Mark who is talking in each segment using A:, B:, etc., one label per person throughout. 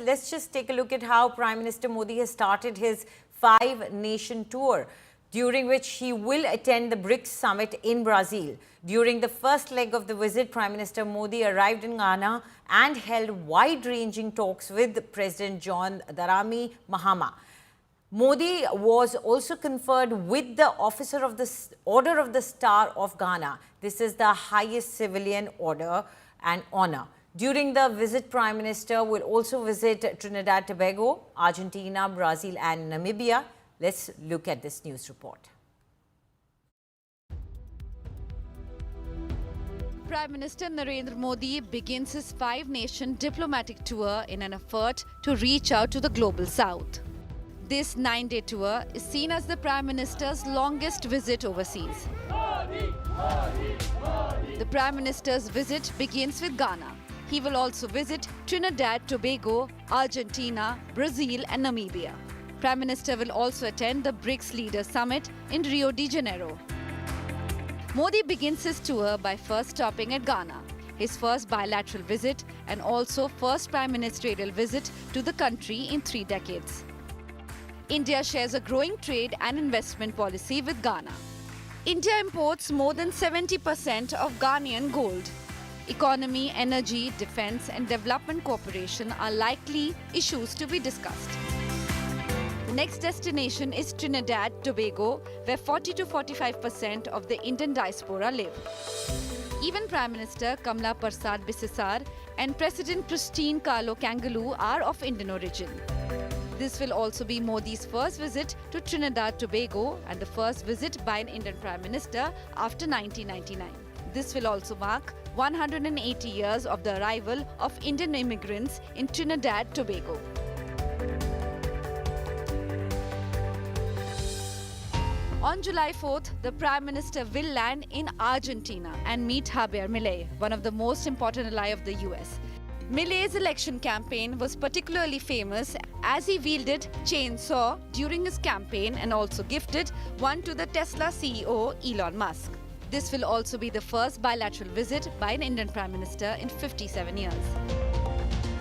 A: Let's just take a look at how Prime Minister Modi has started his five-nation tour, during which he will attend the BRICS summit in Brazil. During the first leg of the visit, Prime Minister Modi arrived in Ghana and held wide-ranging talks with President John Dramani Mahama. Modi was also conferred with the Officer of the Order of the Star of Ghana. This is the highest civilian order and honor. During the visit, Prime Minister will also visit Trinidad, Tobago, Argentina, Brazil and Namibia. Let's look at this news report.
B: Prime Minister Narendra Modi begins his five-nation diplomatic tour in an effort to reach out to the global south. This 9-day tour is seen as the Prime Minister's longest visit overseas. The Prime Minister's visit begins with Ghana. He will also visit Trinidad, Tobago, Argentina, Brazil and Namibia. Prime Minister will also attend the BRICS Leaders Summit in Rio de Janeiro. Modi begins his tour by first stopping at Ghana, his first bilateral visit and also first prime ministerial visit to the country in 3 decades. India shares a growing trade and investment policy with Ghana. India imports more than 70% of Ghanaian gold. Economy, energy, defense and development cooperation are likely issues to be discussed. The next destination is Trinidad, Tobago, where 40 to 45% of the Indian diaspora live. Even Prime Minister Kamla Persad Bissessar and President Christine Carlo Kangaloo are of Indian origin. This will also be Modi's first visit to Trinidad, Tobago and the first visit by an Indian Prime Minister after 1999. This will also mark 180 years of the arrival of Indian immigrants in Trinidad, Tobago. On July 4th, the Prime Minister will land in Argentina and meet Javier Milei, one of the most important ally of the US. Milei's election campaign was particularly famous as he wielded chainsaw during his campaign and also gifted one to the Tesla CEO Elon Musk. This will also be the first bilateral visit by an Indian Prime Minister in 57 years.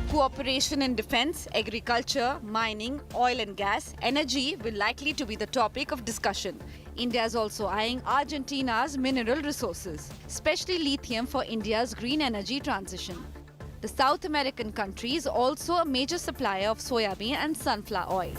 B: Cooperation in defense, agriculture, mining, oil and gas, energy will likely to be the topic of discussion. India is also eyeing Argentina's mineral resources, especially lithium for India's green energy transition. The South American country is also a major supplier of soybean and sunflower oil.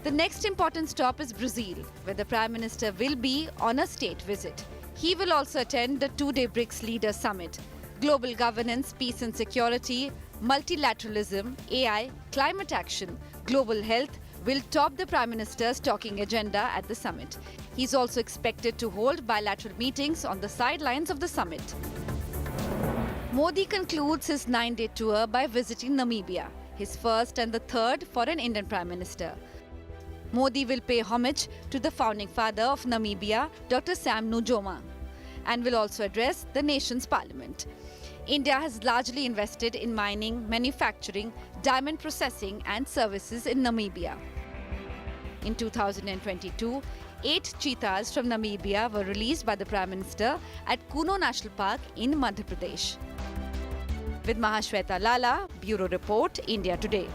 B: The next important stop is Brazil, where the Prime Minister will be on a state visit. He will also attend the 2-day BRICS Leaders Summit. Global governance, peace and security, multilateralism, AI, climate action, global health will top the Prime Minister's talking agenda at the summit. He is also expected to hold bilateral meetings on the sidelines of the summit. Modi concludes his 9-day tour by visiting Namibia, his first and the third for an Indian Prime Minister. Modi will pay homage to the founding father of Namibia, Dr. Sam Nujoma, and will also address the nation's parliament. India has largely invested in mining, manufacturing, diamond processing and services in Namibia. In 2022, 8 cheetahs from Namibia were released by the Prime Minister at Kuno National Park in Madhya Pradesh. With Mahashweta Lala, Bureau Report, India Today.